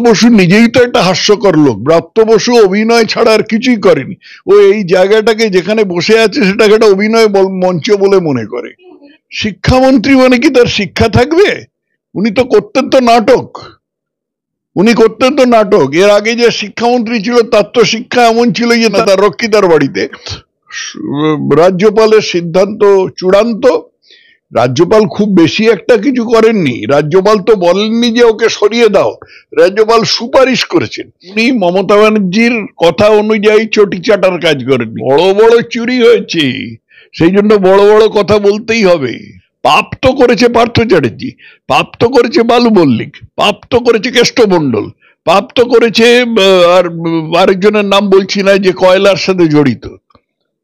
বসু নিজেই তো একটা হাস্যকর লোক। ব্রাত্য বসু অভিনয় ছাড়া আর কিছুই করেনি। ও এই জায়গাটাকে যেখানে বসে আছে সেটাকে একটা অভিনয় মঞ্চ বলে মনে করে। শিক্ষামন্ত্রী মানে কি তার শিক্ষা থাকবে? উনি তো করতেন তো নাটক, এর আগে যে শিক্ষামন্ত্রী ছিল তার তো শিক্ষা এমন ছিল যে না, তার রক্ষিতার বাড়িতে রাজ্যপালের সিদ্ধান্ত চূড়ান্ত। রাজ্যপাল খুব বেশি একটা কিছু করেননি। রাজ্যপাল তো বলেননি যে ওকে সরিয়ে দাও, রাজ্যপাল সুপারিশ করেছেন। উনি মমতা ব্যানার্জির কথা অনুযায়ী চটি চাটার কাজ করেননি। বড় বড় চুরি হয়েছে, সেই জন্য বড় বড় কথা বলতেই হবে। পাপ তো করেছে পার্থ চ্যাটার্জি, পাপ তো করেছে বালু মল্লিক, পাপ তো করেছে কেষ্টমণ্ডল, পাপ তো করেছে আর আরেকজনের নাম বলছি না, যে কয়লার সাথে জড়িত।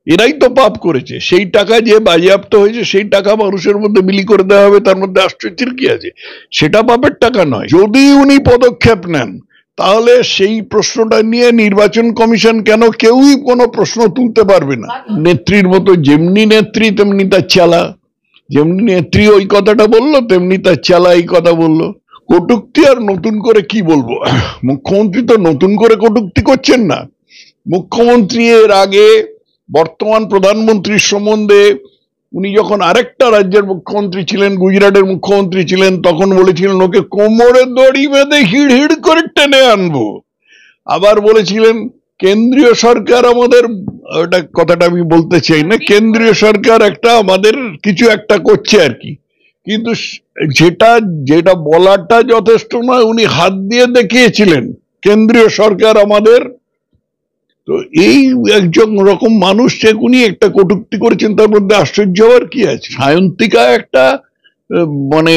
এরাই তো পাপ করেছে। সেই টাকা যে বাজেয়াপ্ত হয়েছে সেই টাকা মানুষের মধ্যে বিলি করে দেওয়া হবে, তার মধ্যে আশ্চর্যের কি আছে? সেটা পাপের টাকা নয়। যদি উনি পদক্ষেপ নেন তাহলে সেই প্রশ্নটা নিয়ে নির্বাচন কমিশন কেন কেউই কোনো প্রশ্ন তুলতে পারবে না। নেত্রীর মতো যেমনি নেত্রী তেমনি তার চালা, যেমনি নেত্রী ওই কথাটা বললো তেমনি তার চালা এই কথা বললো। কটূক্তি আর নতুন করে কি বলবো? মুখ্যমন্ত্রী তো নতুন করে কটূক্তি করছেন না। মুখ্যমন্ত্রী এর আগে বর্তমান প্রধানমন্ত্রীর সম্বন্ধে উনি যখন আরেকটা রাজ্যের মুখ্যমন্ত্রী ছিলেন, গুজরাটের মুখ্যমন্ত্রী ছিলেন, তখন বলেছিলেন ওকে কোমরে দড়ি বেঁধে হিড় হিড় করে টেনে আনবো। আবার বলেছিলেন কেন্দ্রীয় সরকার আমাদের, ওটা কথাটা আমি বলতে চাই না, কেন্দ্রীয় সরকার একটা আমাদের কিছু একটা করছে আর কি, কিন্তু যেটা বলাটা যথেষ্ট নয়, উনি হাত দিয়ে দেখিয়েছিলেন কেন্দ্রীয় সরকার আমাদের। তো এই একজন রকম মানুষ, সে উনি একটা কটূক্তি করেছেন, তার মধ্যে আশ্চর্য হওয়ার কি আছে? সায়ন্তিকা একটা মানে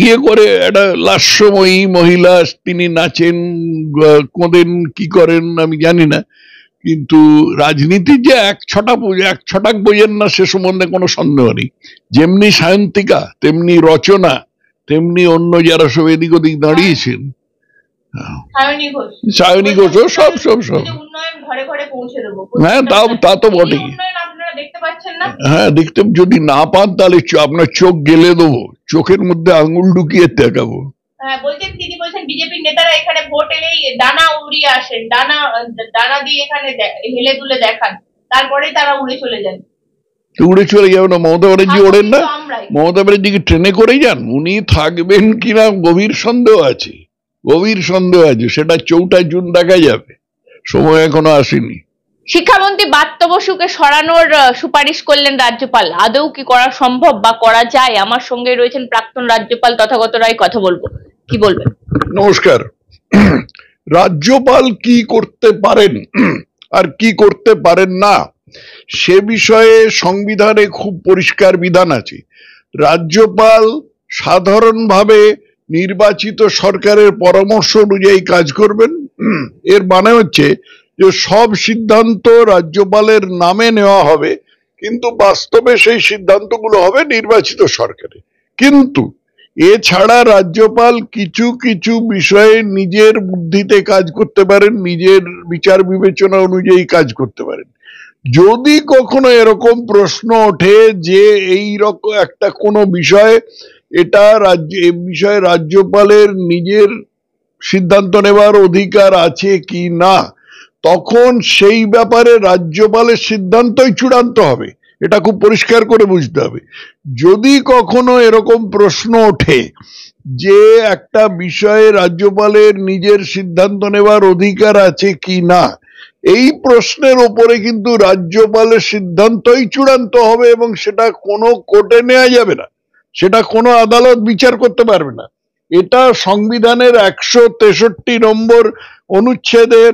ইয়ে করে একটা লাস্যময়ী মহিলা, তিনি নাচেন কোঁদেন কি করেন আমি জানি না, কিন্তু রাজনীতির যে এক ছটাক বোঝেন না সে সম্বন্ধে কোনো সন্দেহ নেই। যেমনি সায়ন্তিকা তেমনি রচনা তেমনি অন্য যারা সব এদিক ওদিক দাঁড়িয়েছেন, সায়নী ঘোষ সব হ্যাঁ, তা তো বটেই। হ্যাঁ, দেখতে যদি না পান তাহলে আপনার চোখ গেলে দেবো, চোখের মধ্যে আঙুল ঢুকিয়ে দেখাবো। তিনি বলছেন বিজেপির নেতারা এখানে ভোট এলেই ডানা উড়িয়ে আসেন, ডানা দিয়ে এখানে হেলে দুলে দেখান, তারপরে তারা উড়ে চলে যান। উড়ে চলে যাবে না? মমতা ব্যানার্জি ওড়েন না? মমতা ব্যানার্জি কি ট্রেনে করেই যান? উনি থাকবেন কিনা গভীর সন্দেহ আছে, সেটা 4 জুন দেখা যাবে, সময় এখনো আসেনি। শিক্ষামন্ত্রী ব্রাত্য বসুকে সরানোর সুপারিশ করলেন রাজ্যপাল। আদৌ কি করা সম্ভব বা করা যায়? আমার সঙ্গে রয়েছেন প্রাক্তন রাজ্যপাল তথাগত রায়, কথা বলবো। কি বলবেন? নমস্কার। রাজ্যপাল কি করতে পারেন আর কি করতে পারেন না সে বিষয়ে সংবিধানে খুব পরিষ্কার বিধান আছে। রাজ্যপাল সাধারণভাবে নির্বাচিত সরকারের পরামর্শ অনুযায়ী কাজ করবেন। এর মানে হচ্ছে যে সব সিদ্ধান্ত রাজ্যপালের নামে নেওয়া হবে, কিন্তু বাস্তবে সেই সিদ্ধান্তগুলো হবে নির্বাচিত সরকারে। কিন্তু এছাড়া রাজ্যপাল কিছু কিছু বিষয়ে নিজের বুদ্ধিতে কাজ করতে পারেন, নিজের বিচার বিবেচনা অনুযায়ী কাজ করতে পারেন। যদি কখনো এরকম প্রশ্ন ওঠে যে এই রকম একটা কোনো বিষয়, এ বিষয়ে রাজ্যপালের নিজের সিদ্ধান্ত নেবার অধিকার আছে কি না, তখন সেই ব্যাপারে রাজ্যপালের সিদ্ধান্তই চূড়ান্ত হবে। এটা খুব পরিষ্কার করে বুঝতে হবে। যদি কখনো এরকম প্রশ্ন ওঠে যে একটা বিষয়ে রাজ্যপালের নিজের সিদ্ধান্ত নেবার অধিকার আছে কি না, এই প্রশ্নের ওপরে কিন্তু রাজ্যপালের সিদ্ধান্তই চূড়ান্ত হবে এবং সেটা কোনো কোর্টে নেওয়া যাবে না, সেটা কোনো আদালত বিচার করতে পারবে না। এটা সংবিধানের 163 নম্বর অনুচ্ছেদের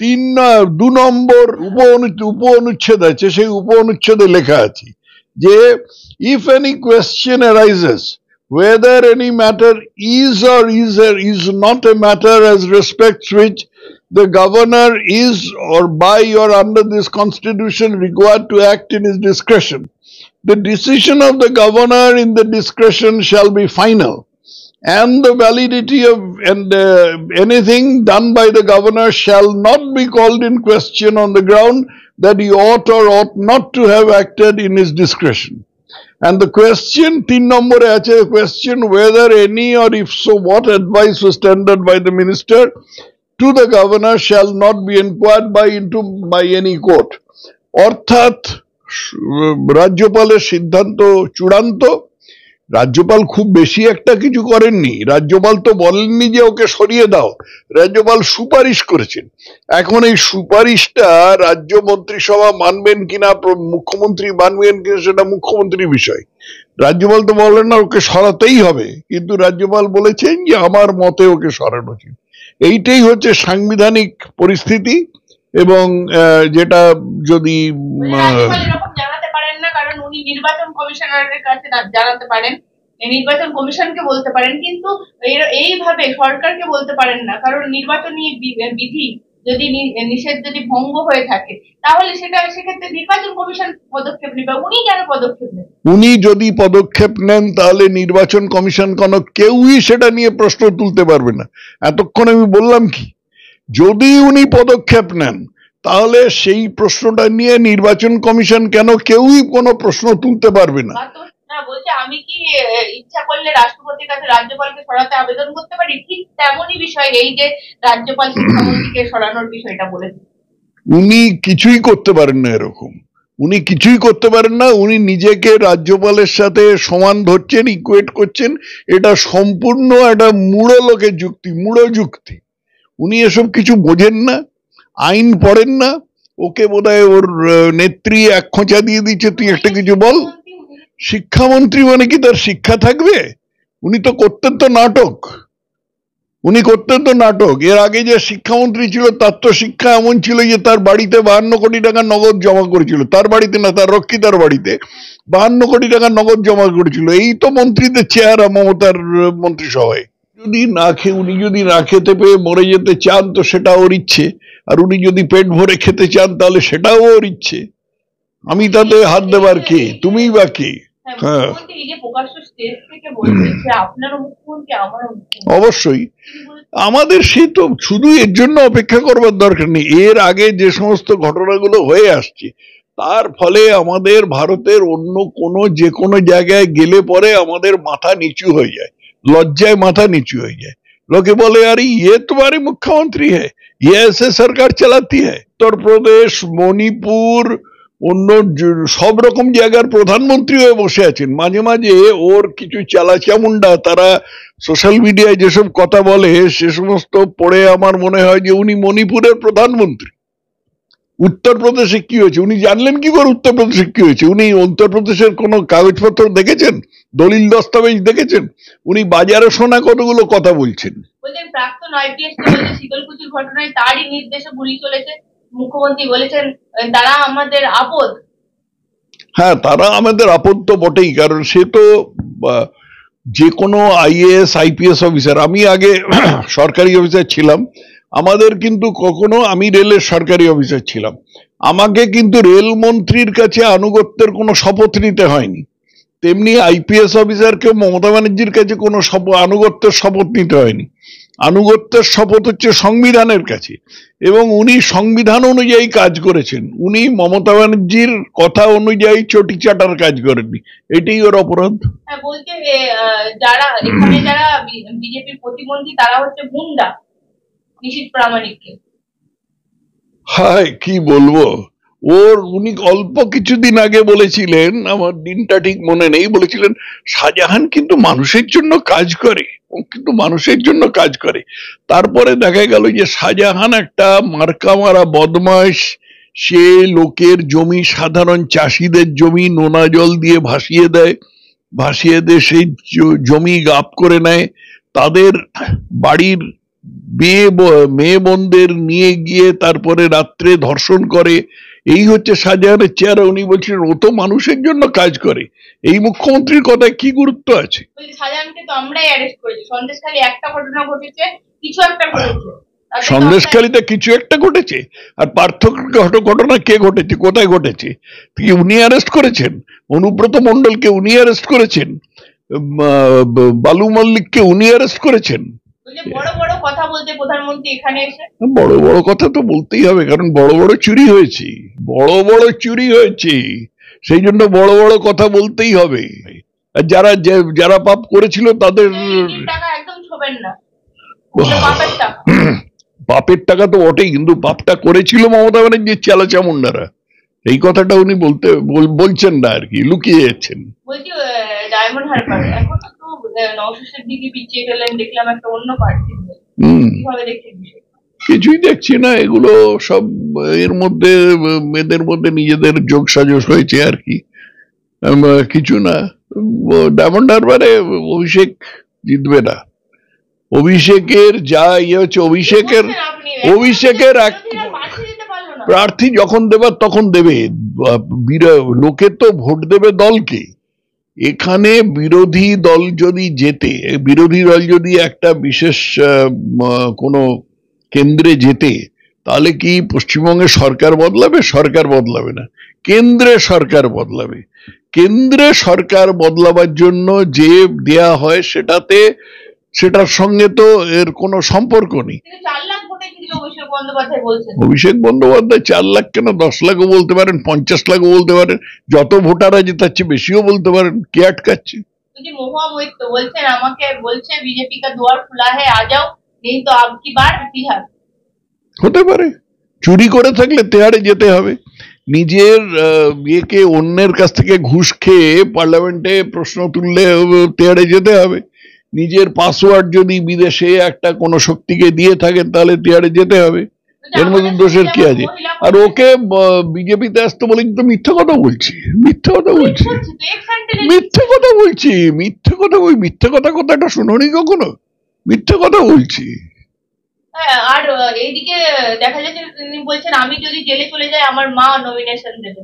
2 নম্বর উপ অনুচ্ছেদ আছে, সেই উপ অনুচ্ছেদে লেখা আছে যে if any question arises whether any matter is or is not a matter as respects which the governor is or by or under this constitution required to act in his discretion, the decision of the governor in the discretion shall be final, and the validity of anything done by the governor shall not be called in question on the ground that he ought or ought not to have acted in his discretion. And the question, 3 নম্বরে আছে, the question whether any or if so what advice was tendered by the minister to the governor shall not be inquired by any court. অর্থাৎ রাজ্যপালের সিদ্ধান্ত চূড়ান্ত। রাজ্যপাল খুব বেশি একটা কিছু করেননি, রাজ্যপাল তো বলেননি যে ওকে সরিয়ে দাও, রাজ্যপাল সুপারিশ করেছেন। এখন এই সুপারিশটা রাজ্য মন্ত্রিসভা মানবেন কিনা, মুখ্যমন্ত্রী মানবেন কিনা, সেটা মুখ্যমন্ত্রীর বিষয়। রাজ্যপাল তো বলেন না ওকে সরাতেই হবে, কিন্তু রাজ্যপাল বলেছেন যে আমার মতে ওকে সরানো উচিত। এইটাই হচ্ছে সাংবিধানিক পরিস্থিতি। এবং যেটা যদি জানাতে পারেন না, কারণ উনি নির্বাচন কমিশনারের কাছে জানাতে পারেন, নির্বাচন কমিশনকে বলতে পারেন, কিন্তু এইভাবে সরকারকে বলতে পারেন না, কারণ নির্বাচনী বিধি যদি নিষেধ যদি ভঙ্গ হয়ে থাকে তাহলে সেক্ষেত্রে নির্বাচন কমিশন পদক্ষেপ নেবে। উনি কেন পদক্ষেপ নেন? উনি যদি পদক্ষেপ নেন তাহলে নির্বাচন কমিশন কেউই সেটা নিয়ে প্রশ্ন তুলতে পারবে না। এতক্ষণ আমি বললাম কি, যদি উনি পদক্ষেপ নেন তাহলে সেই প্রশ্নটা নিয়ে নির্বাচন কমিশন কেউই কোনো প্রশ্ন তুলতে পারবে না। বলছে আমি কি ইচ্ছা করলে রাষ্ট্রপতির কাছে রাজ্যপালকে সরাতে আবেদন করতে পারি? ঠিক তেমনই বিষয় এই যে রাজ্যপাল শিক্ষামন্ত্রীকে সরানোর বিষয়টা বলেছেন। উনি কিছুই করতে পারেন না, এরকম উনি কিছুই করতে পারেন না। উনি নিজেকে রাজ্যপালের সাথে সমান ধরছেন, ইকুয়েট করছেন। এটা সম্পূর্ণ একটা মূঢ় লোকের যুক্তি, মূঢ় যুক্তি। উনি এসব কিছু বোঝেন না, আইন পড়েন না। ওকে বোধহয় ওর নেত্রী এক খোঁচা দিয়ে দিচ্ছে, তুই একটা কিছু বল। শিক্ষামন্ত্রী মানে কি তার শিক্ষা থাকবে? উনি তো করতেন তো নাটক, এর আগে যে শিক্ষামন্ত্রী ছিল তার তো শিক্ষা এমন ছিল যে তার বাড়িতে 52 কোটি টাকা নগদ জমা করেছিল। তার বাড়িতে না, তার রক্ষিতার বাড়িতে 52 কোটি টাকা নগদ জমা করেছিল। এই তো মন্ত্রীদের চেহারা মমতার মন্ত্রিসভায়। উনি যদি না খেতে পেয়ে মরে যেতে চান তো সেটা ওর ইচ্ছে, আর উনি যদি পেট ভরে খেতে চান তাহলে সেটাও ওর ইচ্ছে। আমি তাতে হাত দেবার কে? তুমিই বা কে? হ্যাঁ, অবশ্যই আমাদের সে তো শুধু এর জন্য অপেক্ষা করবার দরকার নেই। এর আগে যে সমস্ত ঘটনাগুলো হয়ে আসছে তার ফলে আমাদের ভারতের অন্য যে কোনো জায়গায় গেলে পরে আমাদের মাথা নিচু হয়ে যায়, লজ্জায় মাথা নিচু হয়ে যায়। লোকে বলে আরে ইয়ে তোমারে মুখ্যমন্ত্রী হ্যায়, ইয়ে এসে সরকার চালাতি হ্যায়। উত্তরপ্রদেশ, মণিপুর, অন্য সব রকম জায়গার প্রধানমন্ত্রী হয়ে বসে আছেন। মাঝে মাঝে ওর কিছু চালাচামুন্ডা তারা সোশ্যাল মিডিয়ায় যেসব কথা বলে সে সমস্ত পড়ে আমার মনে হয় যে উনি মণিপুরের প্রধানমন্ত্রী। উত্তরপ্রদেশে কি হয়েছে উনি জানলেন কি করে? উত্তরপ্রদেশে কি হয়েছে উনি উত্তরপ্রদেশের কোনো কাগজপত্র দেখেছেন? দলিল দস্তাবেজ দেখেছেন? উনি বাজারে শোনা কতগুলো কথা বলছেন। প্রাক্তন আইপিএস শীতলকুচির ঘটনায় তারই নির্দেশে গুলি চলেছে, মুখ্যমন্ত্রী বলেছেন তারা আমাদের আপদ। হ্যাঁ, তারা আমাদের আপদ তো বটেই, কারণ সে তো যে কোনো আইএএস আইপিএস অফিসার। আমি আগে সরকারি অফিসার ছিলাম, আমাদের কিন্তু আমি রেলের সরকারি অফিসার ছিলাম, আমাকে কিন্তু রেলমন্ত্রীর কাছে আনুগত্যের কোনো শপথ নিতে হয়নি। তেমনি আইপিএস অফিসারকে মমতা ব্যানার্জির কাছে কোনো আনুগত্যের শপথ নিতে হয়নি। আনুগত্যের শপথ হচ্ছে সংবিধানের কাছে, এবং উনি সংবিধান অনুযায়ী কাজ করেছেন। উনি মমতা ব্যানার্জির কথা অনুযায়ী চটি চাটার কাজ করেননি, এটাই ওর অপরাধ। বলছে যারা এখানে যারা বিজেপির প্রতিমন্ত্রী তারা হচ্ছে গুন্ডা নিশীথ প্রামাণিককে। হায় কি বলবো, উনি অল্প কিছুদিন আগে বলেছিলেন, আমার দিনটা ঠিক মনে নেই, বলেছিলেন শাহজাহান কিন্তু মানুষের জন্য কাজ করে, তারপরে দেখা গেল যে শাহজাহান একটা মার্কা মারা বদমাশ। সে লোকের জমি, সাধারণ চাষিদের জমি নোনা জল দিয়ে ভাসিয়ে দেয়, সেই জমি গাপ করে নেয়, তাদের বাড়ির মেয়ে বোনদের নিয়ে গিয়ে তারপরে রাত্রে ধর্ষণ করে। এই হচ্ছে শাহজাহানের চেহারা। উনি বলছেন ও তো মানুষের জন্য কাজ করে। এই মুখ্যমন্ত্রীর কথায় কি গুরুত্ব আছে? শাহজাহানকে তো আমরাই অ্যারেস্ট করেছি, সন্দেশখালী একটা ঘটনা ঘটেছে, কিছু একটা ঘটেছে, সন্দেশখালীতে কিছু একটা ঘটেছে, আর পার্থক্য ঘটনা কে ঘটেছে, কোথায় ঘটেছে? উনি অ্যারেস্ট করেছেন, অনুব্রত মণ্ডলকে উনি অ্যারেস্ট করেছেন, বালু মল্লিককে উনি অ্যারেস্ট করেছেন। বড় বড় কথা বলতে প্রধানমন্ত্রী এখানে এসে বড় বড় কথা তো বলতেই হবে, কারণ বড় বড় চুরি হয়েছে, সেই জন্য বড় বড় কথা বলতেই হবে। আর যারা পাপ করেছিল তাদের টাকা একদম ছোবেন না, পাপের টাকা। পাপের টাকা তো বটেই, কিন্তু পাপটা করেছিল মমতা ব্যানার্জির চালাচামুন্ডারা, এই কথাটা উনি বলছেন না আর কি, লুকিয়ে যাচ্ছেন। বলছি ডায়মন্ড হারবার এখন তো নওশাদের দিকে পিছিয়ে গেলেন, দেখলাম একটা অন্য প্রার্থী, কিভাবে দেখছেন বিষয়টা? কিছুই দেখছি না, এগুলো সব এর মধ্যে এদের মধ্যে নিজেদের যোগ সাজস হয়েছে আর কি, কিছু না। ডায়মন্ড হারবারে অভিষেক জিতবে না, অভিষেকের যা ইয়ে হচ্ছে, অভিষেকের এক প্রার্থী যখন দেবার তখন দেবে, লোকে তো ভোট দেবে দলকে। এখানে বিরোধী দল যদি একটা বিশেষ কোনো কেন্দ্রে যেতে, তাহলে কি পশ্চিমবঙ্গে সরকার বদলাবে? সরকার বদলাবে না, কেন্দ্রে সরকার বদলাবে। কেন্দ্রে সরকার বদলাবার জন্য যে দেয়া হয় সেটার সঙ্গে তো এর কোনো সম্পর্ক নেই। অভিষেক বন্দ্যোপাধ্যায় 4 লাখ কেন, 10 লাখও বলতে পারেন, 50 লাখও বলতে পারেন, যত ভোটার আছে তার চেয়ে বেশিও বলতে পারেন, কে আটকাচ্ছে? বলছেন আমাকে, বলছে বিজেপি কা দুয়ার খোলা है आ जाओ, नहीं तो अब की बार बिहार। হতে পারে, চুরি করে থাকলে তেহারে যেতে হবে। নিজের ইয়েকে অন্যের কাছ থেকে ঘুষ খেয়ে পার্লামেন্টে প্রশ্ন তুললে তেহারে যেতে হবে। নিজের পাসওয়ার্ড যদি বিদেশে একটা কোনো শক্তিকে দিয়ে থাকেন তাহলে তেহারে যেতে হবে, এর মধ্যে দোষের কি আছে? আর ওকে বিজেপিতে আসতে বলে কিন্তু মিথ্যে কথা বলছি, মিথ্যে কথা কথাটা শুনোনি কখনো? মিথ্যে কথা বলছি। আর এইদিকে দেখা যাচ্ছে তিনি বলছেন আমি যদি জেলে চলে যাই আমার মা নমিনেশন দেবে।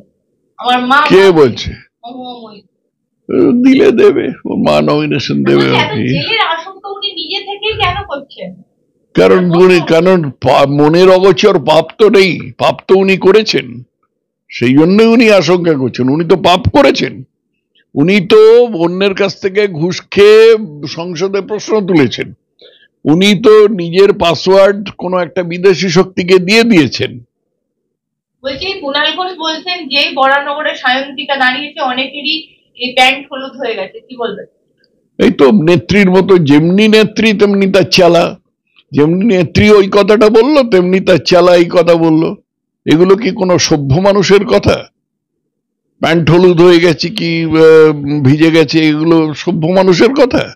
আমার মা, কে বলছে? দিলে দেবে, ওর মা নমিনেশন দেবে। জেলের আশঙ্কা উনি নিজে থেকেই কেন করছেন? কারণ মনের অগোচর পাপ তো নেই, পাপ তো উনি করেছেন, সেই জন্যই উনি আশঙ্কা করছেন। উনি তো পাপ করেছেন, উনি তো অন্যের কাছ থেকে ঘুষ খেয়ে সংসদে প্রশ্ন তুলেছেন, উনি তো নিজের পাসওয়ার্ড কোনো একটা বিদেশি শক্তিকে দিয়ে দিয়েছেন। বলছি কুণাল ঘোষ বলছেন যে বরানগরে সায়ন্তিকা দাঁড়িয়েছে অনেকেরই এই প্যান্ট হলুদ হয়ে গেছে, কি বলবেন? এই তো নেত্রীর মতো, যেমনি নেত্রী তেমনি তার চালা, যেমনি নেত্রী ওই কথাটা বললো তেমনি তার চালা এই কথা বললো। এগুলো কি কোনো সভ্য মানুষের কথা? প্যান্ট হলুদ হয়ে গেছে কি ভিজে গেছে, এগুলো সভ্য মানুষের কথা?